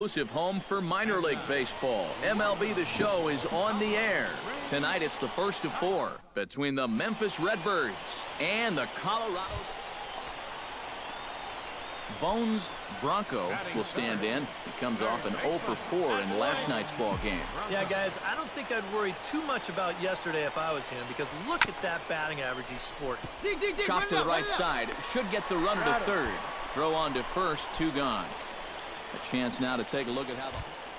Exclusive home for minor league baseball. MLB The Show is on the air. Tonight it's the first of four between the Memphis Redbirds and the Colorado. Bones Bronco will stand in. He comes off an 0 for 4 in last night's ball game. Yeah, guys, I don't think I'd worry too much about yesterday if I was him, because look at that batting average he's sporting. Chop to the right side. Should get the runner to third. Throw on to first, 2 gone. A chance now to take a look at how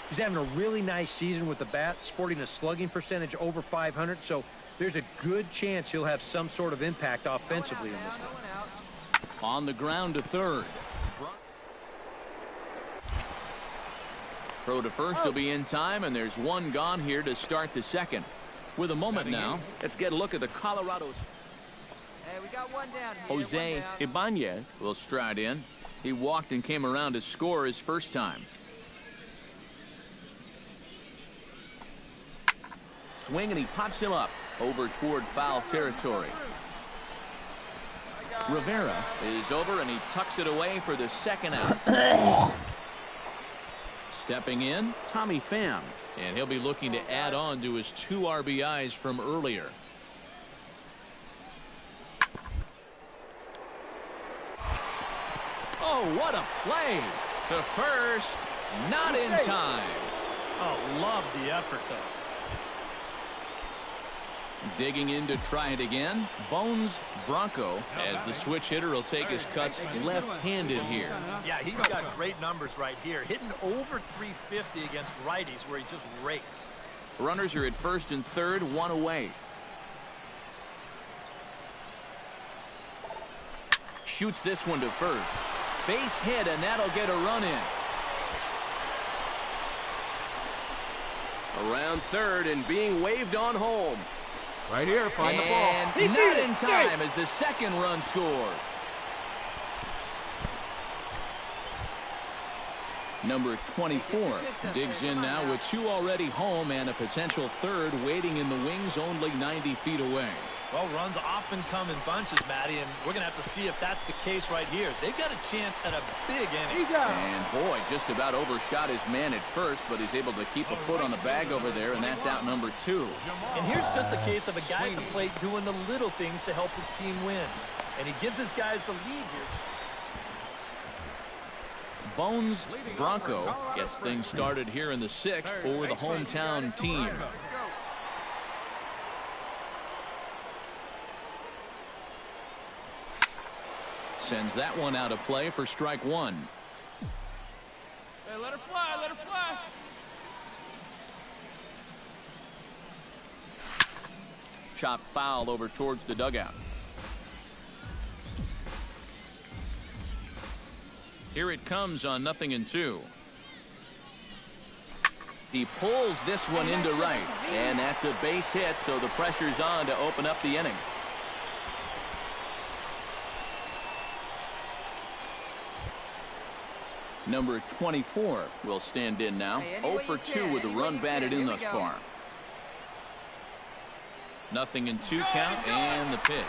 he's having a really nice season with the bat, sporting a slugging percentage over 500, so there's a good chance he'll have some sort of impact offensively in this one. On the ground to third. Throw to first will be in time, and there's 1 gone here to start the second. With a moment now, let's get a look at the Colorado's. Hey, we got 1 down here. Jose Ibanez will stride in. He walked and came around to score his first time. Swing, and he pops him up over toward foul territory. Rivera is over, and he tucks it away for the second out. Stepping in, Tommy Pham, and he'll be looking to add on to his 2 RBIs from earlier. Oh, what a play! To first, not in time. Oh, love the effort, though. Digging in to try it again. Bones Bronco, as the switch hitter, will take his cuts left-handed here. Yeah, he's got great numbers right here. Hitting over 350 against righties where he just rakes. Runners are at first and third, 1 away. Shoots this one to first. Base hit, and that'll get a run in. Around third and being waved on home. Right here, find the ball. And not in time as the second run scores. Number 24 digs in now with 2 already home and a potential third waiting in the wings only 90 feet away. Well, runs often come in bunches, Matty, and we're going to have to see if that's the case right here. They've got a chance at a big inning. And boy, just about overshot his man at first, but he's able to keep a foot on the bag over there, and that's out number 2. And here's just a case of a guy at the plate doing the little things to help his team win. And he gives his guys the lead here. Bones Bronco gets things started here in the 6th for the hometown team. Sends that one out of play for strike 1. Hey, let her fly, let her fly. Chop foul over towards the dugout. Here it comes on 0-2. He pulls this one into right, and that's a base hit, so the pressure's on to open up the inning. Number 24 will stand in now. 0 for 2 with a run batted in thus far. 0-2 count, and the pitch.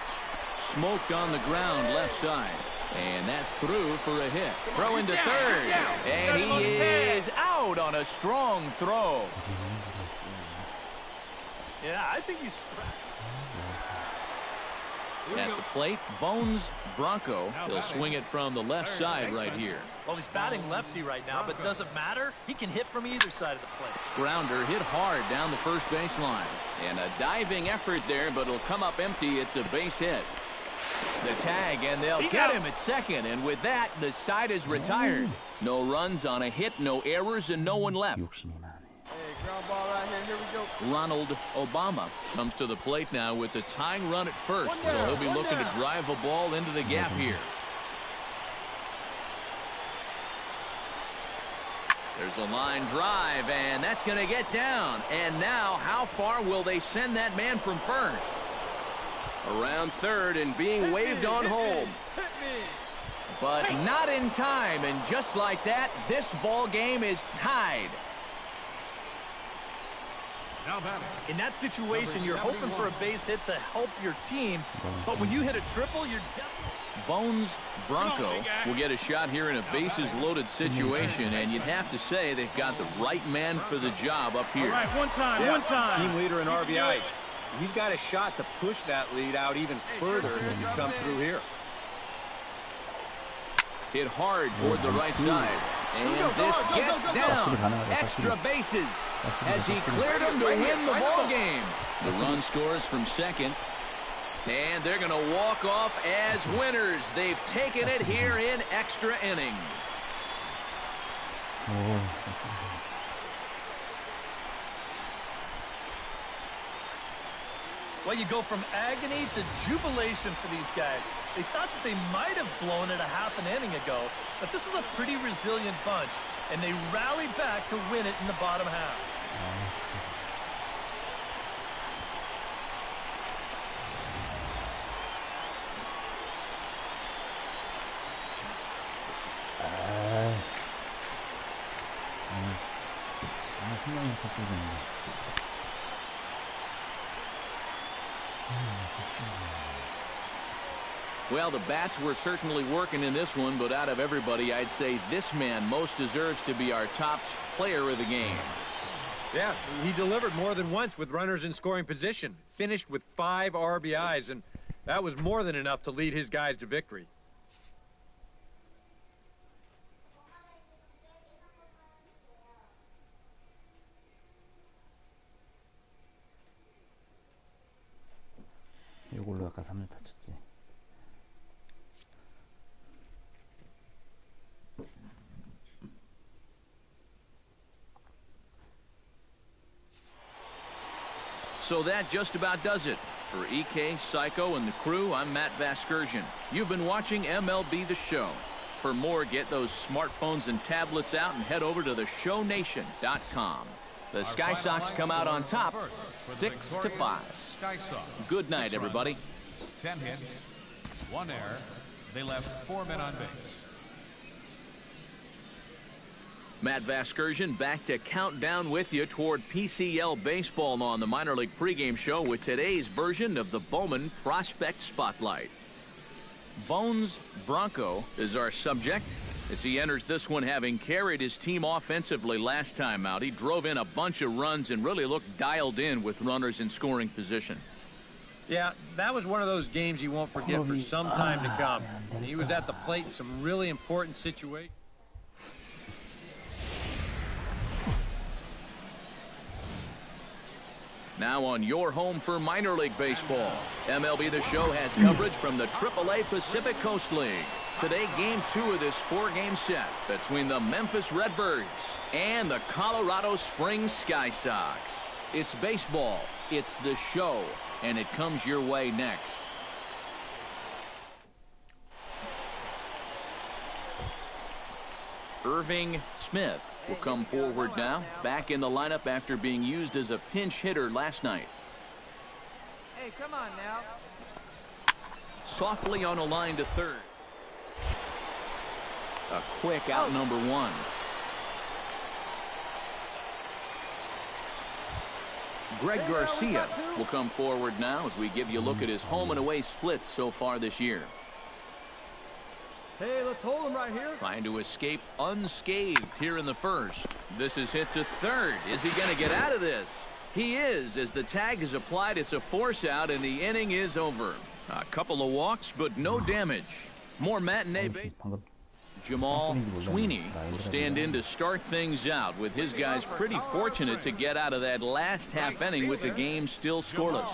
Smoked on the ground left side. And that's through for a hit. Throw into third. And he is out on a strong throw. Yeah, I think he's... At the plate, Bones Bronco. He'll swing it from the left side right here. Well, he's batting lefty right now, but doesn't matter. He can hit from either side of the plate. Grounder hit hard down the first baseline. And a diving effort there, but it'll come up empty. It's a base hit. The tag, and they'll get him at second. And with that, the side is retired. No runs on a hit, no errors, and no one left. Ground ball right here. Here we go. Ronald Obama comes to the plate now with the tying run at first. So he'll be looking to drive a ball into the gap here. There's a line drive, and that's going to get down. And now, how far will they send that man from first? Around third and being waved on home. But not in time, and just like that, this ball game is tied. In that situation, you're hoping for a base hit to help your team, but when you hit a triple, you're definitely... Bones Bronco will get a shot here in a bases-loaded situation, and you'd have to say they've got the right man for the job up here. All right, one time. Team leader in RBIs. He's got a shot to push that lead out even further if you come through here. Hit hard toward the right side. And this gets down. Extra bases as he cleared him to win the ball game. The run scores from second. And they're going to walk off as winners. They've taken it here in extra innings. Well, you go from agony to jubilation for these guys. They thought that they might have blown it a half an inning ago, but this is a pretty resilient bunch, and they rally back to win it in the bottom half. Well, the bats were certainly working in this one, but out of everybody, I'd say this man most deserves to be our top player of the game. Yeah, he delivered more than once with runners in scoring position. Finished with 5 RBIs, and that was more than enough to lead his guys to victory. 이걸로 아까 3루 다쳤지. So that just about does it. For EK, Psycho, and the crew, I'm Matt Vasgersian. You've been watching MLB The Show. For more, get those smartphones and tablets out and head over to theshownation.com. The Sky Sox come out on top, 6-5. Good night, everybody. 10 hits, 1 error. They left 4 men on base. Matt Vasgersian back to count down with you toward PCL baseball on the minor league pregame show with today's version of the Bowman Prospect Spotlight. Bones Bronco is our subject as he enters this one having carried his team offensively last time out. He drove in a bunch of runs and really looked dialed in with runners in scoring position. Yeah, that was one of those games you won't forget for some time to come. He was at the plate in some really important situations. Now on your home for minor league baseball, MLB The Show has coverage from the AAA Pacific Coast League. Today, Game 2 of this 4-game set between the Memphis Redbirds and the Colorado Springs Sky Sox. It's baseball, it's The Show, and it comes your way next. Irving Smith will come forward now, back in the lineup after being used as a pinch hitter last night. Hey, come on now. Softly on a line to third. A quick out number 1. Greg Garcia will come forward now as we give you a look at his home and away splits so far this year. Hey, let's hold him right here. Trying to escape unscathed here in the first. This is hit to third. Is he going to get out of this? He is. As the tag is applied, it's a force out and the inning is over. A couple of walks, but no damage. More matinee baseball. Jamal Sweeney will stand in to start things out with his guys pretty fortunate to get out of that last half inning with the game still scoreless.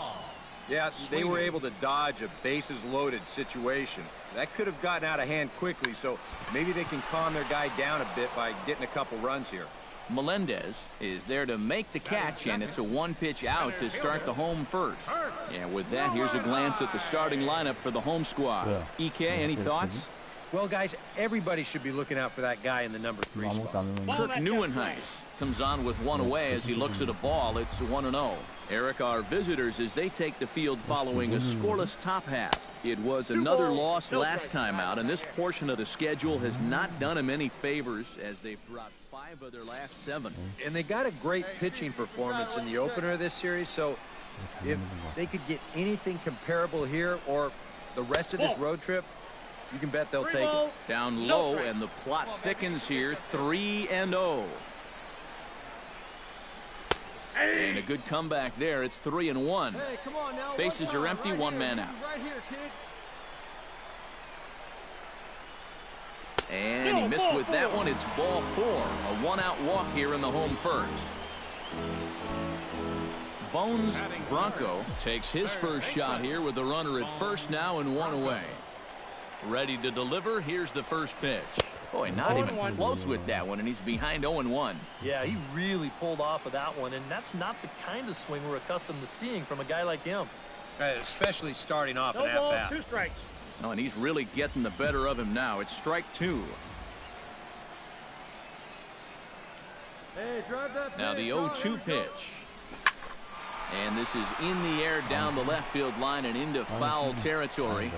Yeah, they were able to dodge a bases-loaded situation. That could have gotten out of hand quickly, so maybe they can calm their guy down a bit by getting a couple runs here. Melendez is there to make the catch, and it's a 1-pitch out to start the home first. Yeah, with that, here's a glance at the starting lineup for the home squad. EK, any thoughts? Well, guys, everybody should be looking out for that guy in the number 3 spot. Kirk Neuenhuis comes on with 1 away as he looks at a ball. It's 1-0. Eric, our visitors, as they take the field following a scoreless top half. It was another loss last time out, and this portion of the schedule has not done him any favors as they've dropped 5 of their last 7. And they got a great pitching performance in the opener of this series, so if they could get anything comparable here or the rest of this road trip, you can bet they'll take it. Down low, and the plot thickens here, 3-0. And a good comeback there. It's 3-1. Hey, come on now. Bases are empty, right 1 here, man out. Right here, kid. And he missed with that one. It's ball 4. A 1-out walk here in the home first. Bones Bronco takes his first shot here with the runner at first now and 1 away. Ready to deliver. Here's the first pitch. Boy, not even close with that one, and he's behind 0-1. Yeah, he really pulled off of that one, and that's not the kind of swing we're accustomed to seeing from a guy like him. Especially starting off an at-bat. 2 strikes. Oh, and he's really getting the better of him now. It's strike 2. Hey, drive that Now the pitch. 0-2 pitch. And this is in the air down the left field line and into foul territory.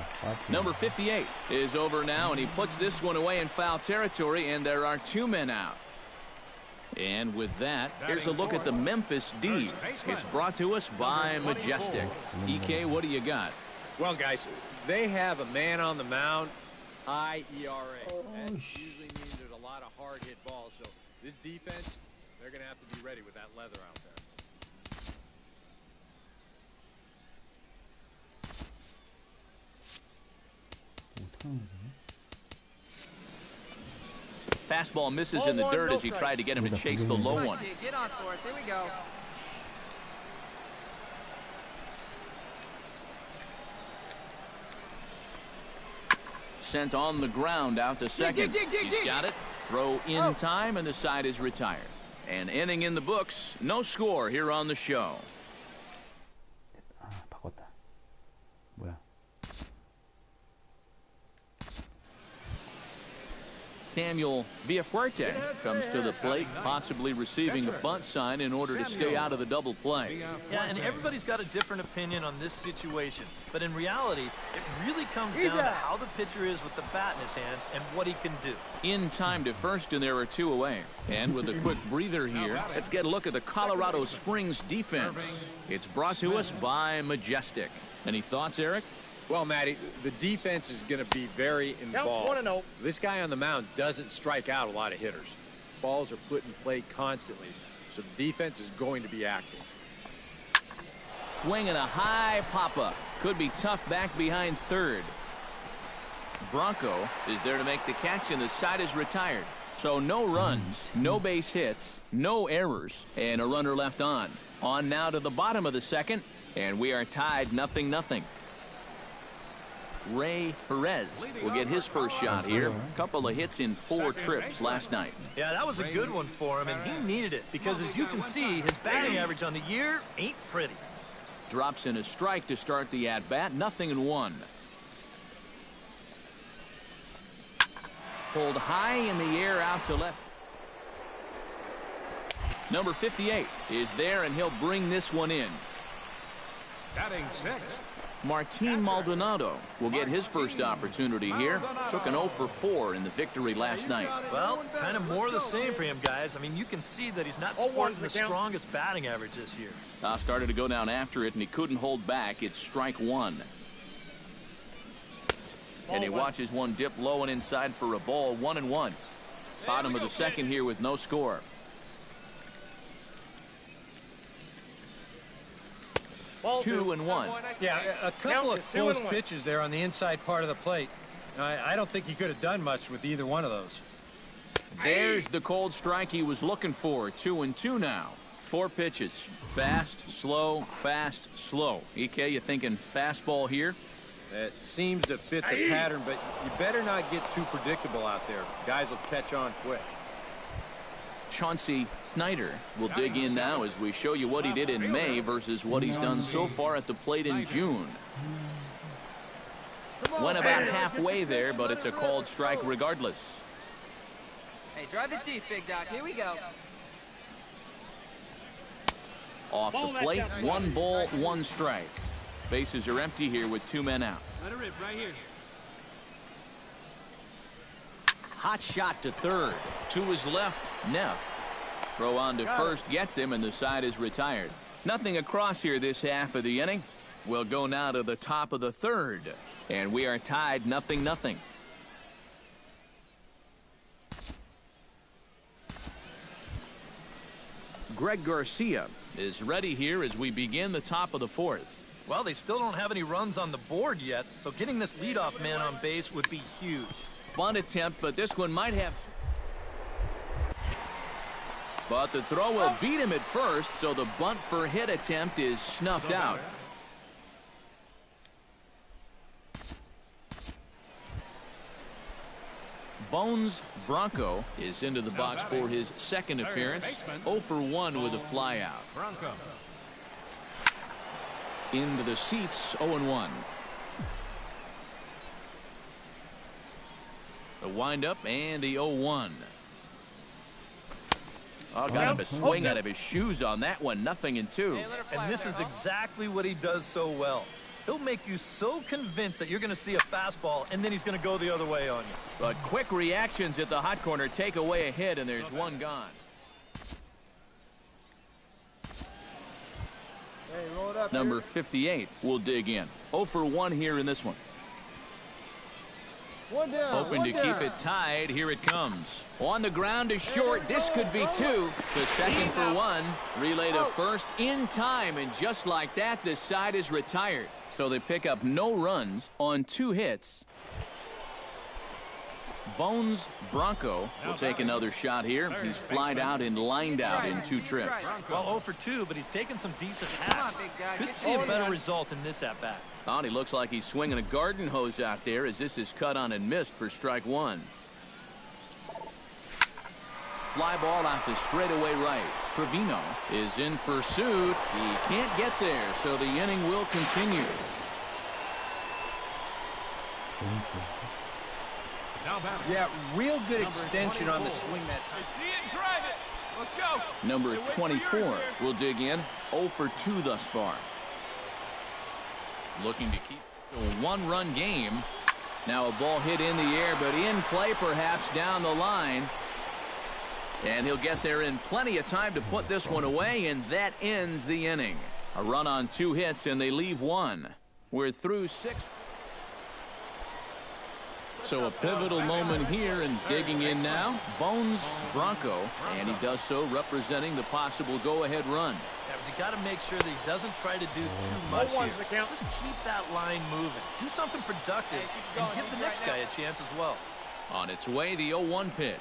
Number 58 is over now, and he puts this one away in foul territory, and there are 2 men out. And with that, here's a look at the Memphis D. It's brought to us by Majestic. EK, what do you got? Well, guys, they have a man on the mound, high ERA. That usually means there's a lot of hard-hit balls. So this defense, they're going to have to be ready with that leather out there. Fastball misses in the dirt as he tried to get him to chase the low one. Get on for us. Here we go. Sent on the ground out to second. He's got it. Throw in time, and the side is retired. An inning in the books. No score here on the show. 바꿨다. 뭐야? Samuel Villafuerte comes to the plate, possibly receiving a bunt sign in order to stay out of the double play. Yeah, and everybody's got a different opinion on this situation. But in reality, it really comes down to how the pitcher is with the bat in his hands and what he can do. In time to first, and there are 2 away. And with a quick breather here, let's get a look at the Colorado Springs defense. It's brought to us by Majestic. Any thoughts, Eric? Well, Matty, the defense is going to be very involved. 1-0. This guy on the mound doesn't strike out a lot of hitters. Balls are put in play constantly, so the defense is going to be active. Swing and a high pop-up. Could be tough back behind third. Bronco is there to make the catch, and the side is retired. So no runs, no base hits, no errors, and a runner left on. On now to the bottom of the second, and we are tied 0-0. Rtts will get his first shot here. Couple of hits in 4 trips last night. Yeah, that was a good one for him, and he needed it because, as you can see, his batting average on the year ain't pretty. Drops in a strike to start the at-bat. 0-1. Pulled high in the air out to left. Number 58 is there, and he'll bring this one in. Batting 6. Martin Maldonado will get his first opportunity here. Took an 0 for 4 in the victory last night. Well, kind of more of the same for him, guys. I mean, you can see that he's not sporting the strongest batting average this year. Started to go down after it, and he couldn't hold back. It's strike 1. And he watches one dip low and inside for a ball. 1-1. Bottom of the second here with no score. Ball 2-1. Yeah, a couple of close pitches there on the inside part of the plate. I don't think he could have done much with either one of those. There's the cold strike he was looking for. 2-2 now. 4 pitches. Fast, slow, fast, slow. EK, you thinking fastball here? It seems to fit the pattern, but you better not get too predictable out there. Guys will catch on quick. Chauncey Snyder will dig in now as we show you what he did in May versus what he's done so far at the plate in June. Went about halfway there, but it's a called strike regardless. Hey, drive it deep, big dog. Here we go. Off the plate, 1 ball, 1 strike. Bases are empty here with 2 men out. Let it rip right here. Hot shot to third. To his left, Neff. Throw on to first gets him, and the side is retired. Nothing across here this half of the inning. We'll go now to the top of the third, and we are tied 0-0. Greg Garcia is ready here as we begin the top of the fourth. Well, they still don't have any runs on the board yet, so getting this leadoff man on base would be huge. Bunt attempt, but this one might have... But the throw will beat him at first, so the bunt for hit attempt is snuffed out. Bones Bronco is into the box for his second appearance. 0 for 1 with a flyout. Into the seats, 0-1. The windup and the 0-1. Oh, got him to swing out of his shoes on that one. 0-2. And this is exactly what he does so well. He'll make you so convinced that you're going to see a fastball, and then he's going to go the other way on you. But quick reactions at the hot corner take away a hit, and there's one gone. Hey, roll it up. Number 58 will dig in. 0 for 1 here in this one. One down. Hoping to keep it tied. Here it comes. On the ground to short. This could be 2. To second for 1. Relay to first in time. And just like that, the side is retired. So they pick up no runs on 2 hits. Bones Bronco will take another shot here. He's flied out and lined out in 2 trips. Well, 0 for 2, but he's taken some decent hacks. Could see a better result in this at-bat. Oh, he looks like he's swinging a garden hose out there as this is cut on and missed for strike 1. Fly ball out to straightaway right. Trevino is in pursuit. He can't get there, so the inning will continue. Yeah, real good extension on the swing that time. See it and drive it. Let's go. Number 24 will dig in. 0 for 2 thus far. Looking to keep a 1-run game. Now a ball hit in the air, but in play perhaps down the line. And he'll get there in plenty of time to put this one away, and that ends the inning. A run on 2 hits, and they leave 1. We're through 6. So a pivotal moment here, and digging in now, Bones Bronco, and he does so representing the possible go-ahead run. Yeah, but you got to make sure that he doesn't try to do too much here. Just keep that line moving. Do something productive, and give the next guy a chance as well. On its way, the 0-1 pitch.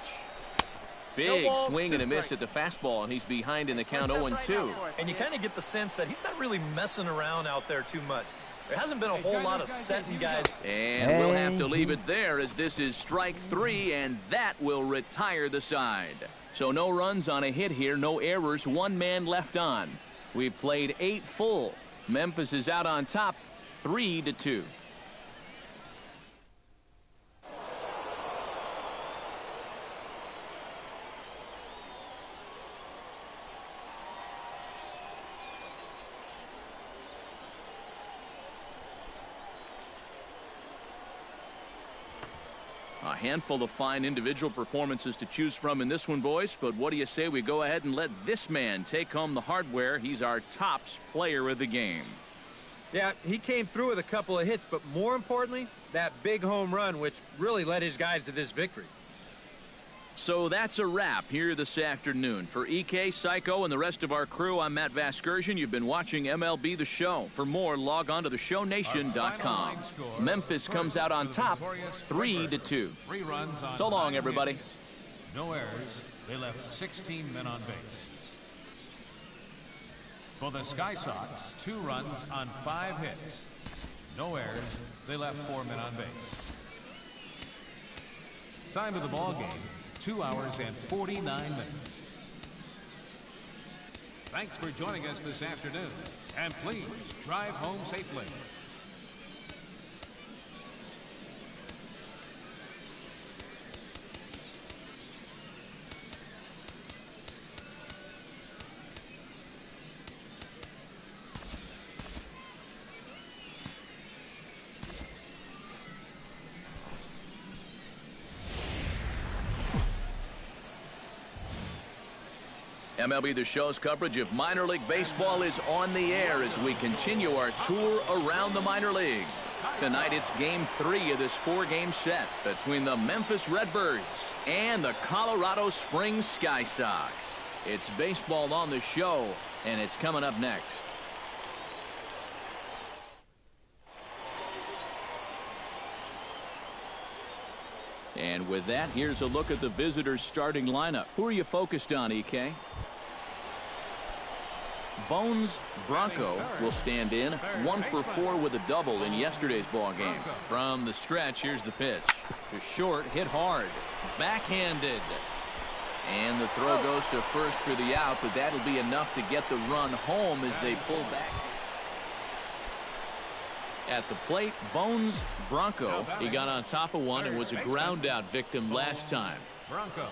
Big swing and a miss at the fastball, and he's behind in the count 0-2. And you kind of get the sense that he's not really messing around out there too much. There hasn't been a whole lot of setting guys. And we'll have to leave it there as this is strike 3, and that will retire the side. So no runs on a hit here, no errors, 1 man left on. We've played 8 full. Memphis is out on top, 3-2. A handful of fine individual performances to choose from in this one, boys. But what do you say we go ahead and let this man take home the hardware? He's our tops player of the game. Yeah, he came through with a couple of hits, but more importantly, that big home run, which really led his guys to this victory. So that's a wrap here this afternoon. For EK, Psycho, and the rest of our crew, I'm Matt Vasgersian. You've been watching MLB The Show. For more, log on to theshownation.com. Memphis comes out on top, 3-2. 3 runs on So long, 9 everybody. hits. No errors. They left 16 men on base. For the Sky Sox, 2 runs on 5 hits. No errors. They left 4 men on base. Time of the ball game, 2 hours and 49 minutes. Thanks for joining us this afternoon, and please drive home safely. MLB The Show's coverage of minor league baseball is on the air as we continue our tour around the minor leagues. Tonight it's Game 3 of this 4-game set between the Memphis Redbirds and the Colorado Springs Sky Sox. It's baseball on the show, and it's coming up next. And with that, here's a look at the visitors' starting lineup. Who are you focused on, EK? Bones Bronco will stand in, 1 for 4 with a double in yesterday's ball game. From the stretch, here's the pitch. To short, hit hard, backhanded. And the throw goes to first for the out, but that'll be enough to get the run home as they pull back. At the plate, Bones Bronco. He got on top of one and was a ground-out victim last time. Bronco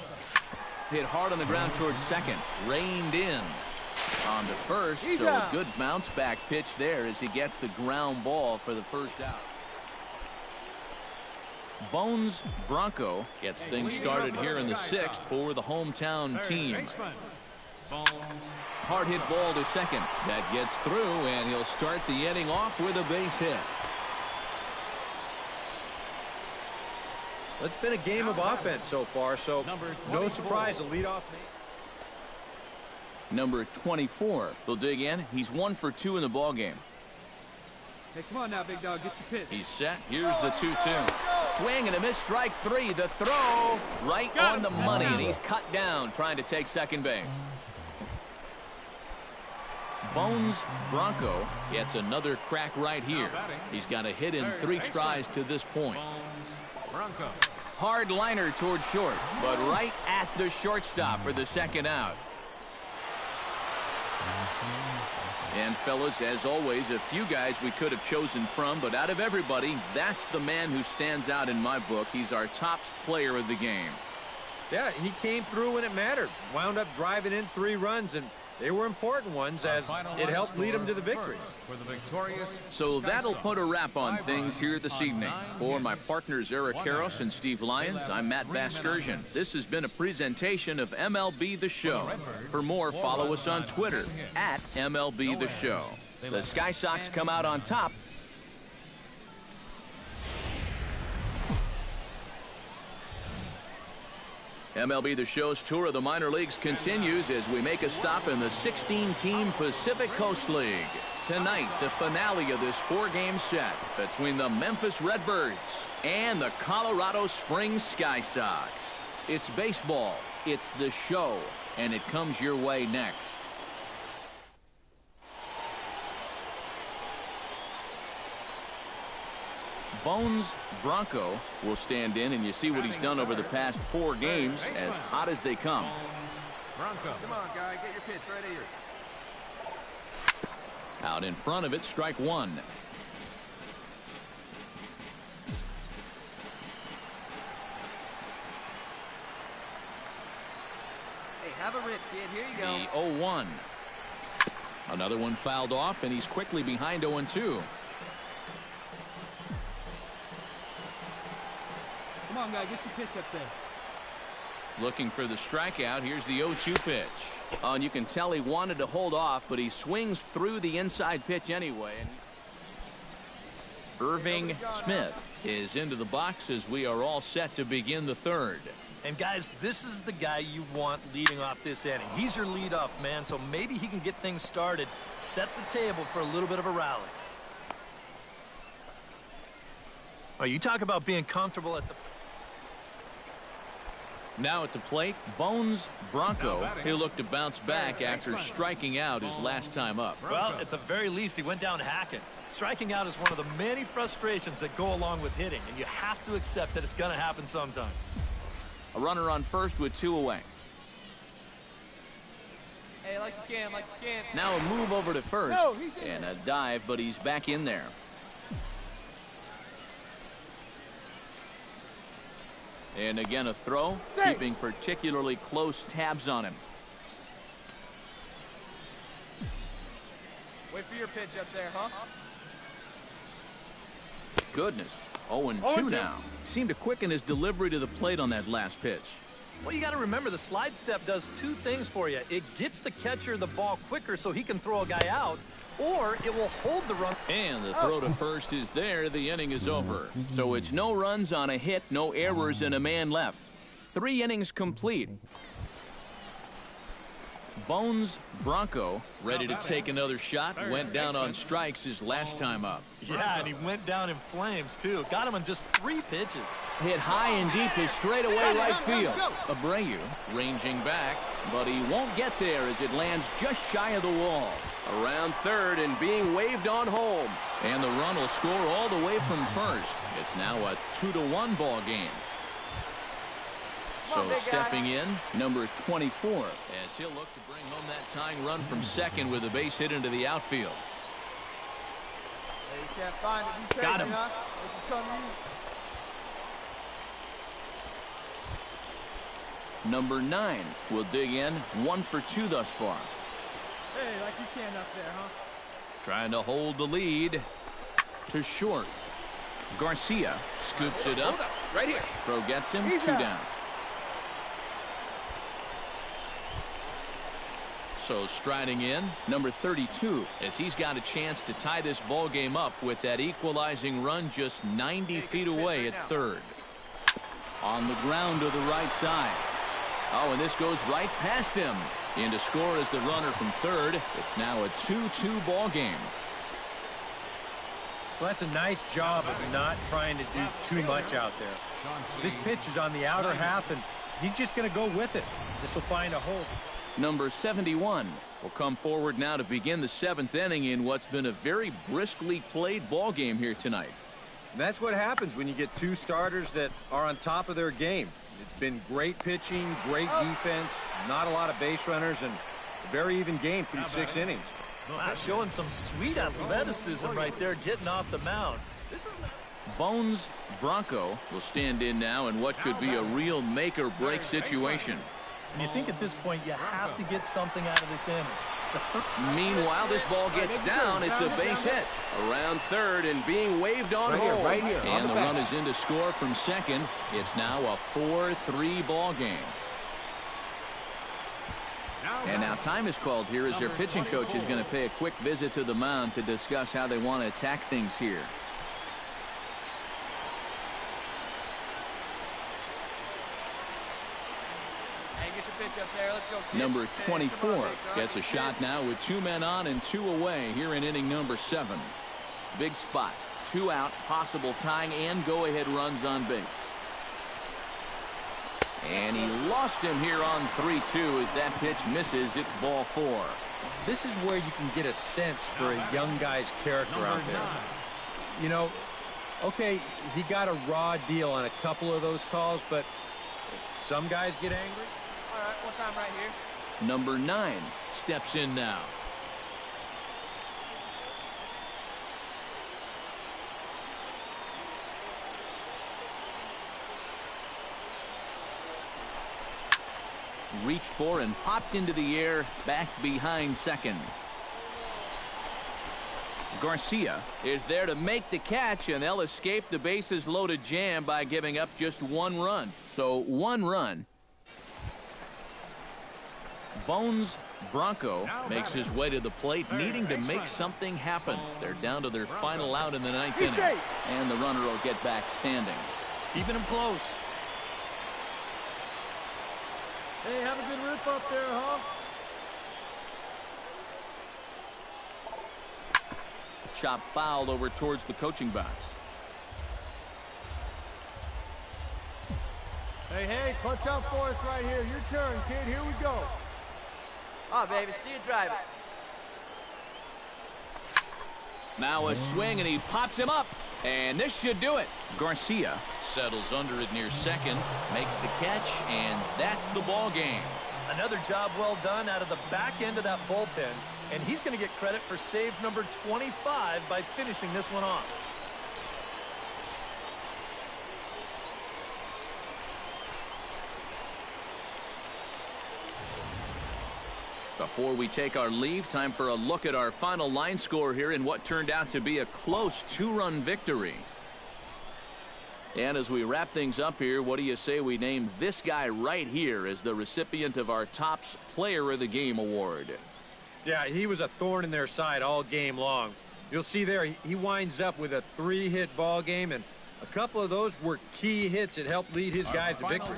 hit hard on the ground towards second, reined in. On to first, so a good bounce-back pitch there as he gets the ground ball for the first out. Bones Bronco gets things started here in the 6th for the hometown team. Hard hit ball to second. That gets through, and he'll start the inning off with a base hit. It's been a game of offense so far, so no surprise, a leadoff. Number 24 will dig in. He's 1 for 2 in the ball game. Hey, come on now, big dog. Get your pitch. He's set. Here's the 2-2. Swing and a miss, strike 3. The throw right on the money, and he's cut down trying to take second base. Bones Bronco gets another crack right here. He's got a hit in 3 tries to this point. Hard liner towards short, but right at the shortstop for the second out. And fellas, as always, a few guys we could have chosen from, but out of everybody, that's the man who stands out in my book. He's our top player of the game. Yeah, he came through when it mattered. Wound up driving in 3 runs, and they were important ones as it helped lead him to the victory. So that'll put a wrap on things here this evening. For my partners Eric Karros and Steve Lyons, I'm Matt Vasgersian. This has been a presentation of MLB The Show. For more, follow us on Twitter at MLB The Show. The Sky Sox come out on top. MLB The Show's tour of the minor leagues continues as we make a stop in the 16-team Pacific Coast League. Tonight, the finale of this 4-game set between the Memphis Redbirds and the Colorado Springs Sky Sox. It's baseball, it's the show, and it comes your way next. Bones Bronco will stand in, and you see what he's done over the past 4 games, as hot as they come. Bronco. Come on, guy. Get your pitch right here. Out in front of it, strike 1. Hey, have a rip, kid. Here you go. The 0-1. Another one fouled off, and he's quickly behind 0-2. Come on, guy. Get your pitch up there. Looking for the strikeout. Here's the 0-2 pitch. And you can tell he wanted to hold off, but he swings through the inside pitch anyway. Irving Smith is into the box as we are all set to begin the 3rd. And guys, this is the guy you want leading off this inning. He's your leadoff man, so maybe he can get things started, set the table for a little bit of a rally. Oh, you talk about being comfortable at the... Now at the plate, Bones Bronco. He'll look to bounce back after striking out his last time up. Well, at the very least, he went down hacking. Striking out is one of the many frustrations that go along with hitting, and you have to accept that it's going to happen sometime. A runner on first with 2 away. Hey, like you can. Now a move over to first, and a dive, but he's back in there. And again, a throw, keeping particularly close tabs on him. Wait for your pitch up there, huh? Goodness, 0-2 now. Seemed to quicken his delivery to the plate on that last pitch. Well, you got to remember the slide step does two things for you. It gets the catcher the ball quicker so he can throw a guy out, or it will hold the run. And the throw to first is there. The inning is over. So it's no runs on a hit, no errors, and a man left. 3 innings complete. Bones Bronco ready to take another shot. Went down on strikes his last time up. Yeah, and he went down in flames, too. Got him in just 3 pitches. Hit high and deep to straightaway right field. Abreu ranging back, but he won't get there as it lands just shy of the wall. Around third and being waved on home. And the run will score all the way from first. It's now a 2-1 ball game. So stepping in, number 24, as he'll look to bring home that tying run from second with a base hit into the outfield. Hey, you can't find it. Got him. Huh? They can come to you. Number 9 will dig in, 1 for 2 thus far. Hey, like you can up there, huh? Trying to hold the lead to short. Garcia scoops it up. Right here. Throw gets him, 2 down. So striding in, number 32, as he's got a chance to tie this ball game up with that equalizing run just 90 feet away at third. On the ground to the right side. Oh, and this goes right past him. In to score is the runner from third. It's now a 2-2 ball game. Well, that's a nice job of not trying to do too much out there. This pitch is on the outer half, and he's just going to go with it. This will find a hole. Number 71 will come forward now to begin the 7th inning in what's been a very briskly played ball game here tonight. And that's what happens when you get 2 starters that are on top of their game. It's been great pitching, great defense, not a lot of base runners, and a very even game through 6 innings. Wow, showing some sweet athleticism right there, getting off the mound. This is Bones Bronco will stand in now in what could be a real make-or-break situation. And you think at this point you have to get something out of this inning. Meanwhile, this ball gets down. It's a base hit. Around third and being waved on home. Right here. And the run is in to score from second. It's now a 4-3 ball game. And now time is called here as their pitching coach is going to pay a quick visit to the mound to discuss how they want to attack things here. Number 24 gets a shot now with 2 men on and 2 away here in inning number 7. Big spot, 2 out, possible tying and go-ahead runs on base. And he lost him here on 3-2 as that pitch misses. It's ball 4. This is where you can get a sense for a young guy's character out there. You know, okay, he got a raw deal on a couple of those calls, but some guys get angry. All right, one time right here. Number 9 steps in now. Reached for and popped into the air back behind second. Garcia is there to make the catch, and they'll escape the bases loaded jam by giving up just 1 run. So 1 run. Bones Bronco makes his way to the plate, needing to make something happen. They're down to their final out in the 9th inning, and the runner will get back standing. Keeping him close. Hey, have a good rip up there, huh? Chop fouled over towards the coaching box. Hey, punch out for us right here. Your turn, kid. Here we go. Oh, baby, see you drive it. Now a swing, and he pops him up. And this should do it. Garcia settles under it near second, makes the catch, and that's the ball game. Another job well done out of the back end of that bullpen. And he's going to get credit for save number 25 by finishing this one off. Before we take our leave, time for a look at our final line score here in what turned out to be a close 2-run victory. And as we wrap things up here, what do you say we name this guy right here as the recipient of our Topps Player of the Game award? Yeah, he was a thorn in their side all game long. You'll see there, he winds up with a 3-hit ball game, and a couple of those were key hits that helped lead his guys to victory.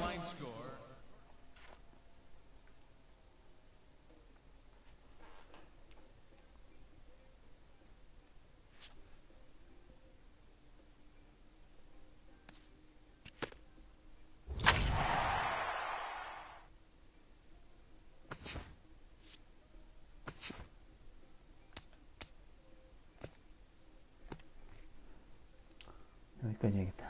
여기까지 해야겠다.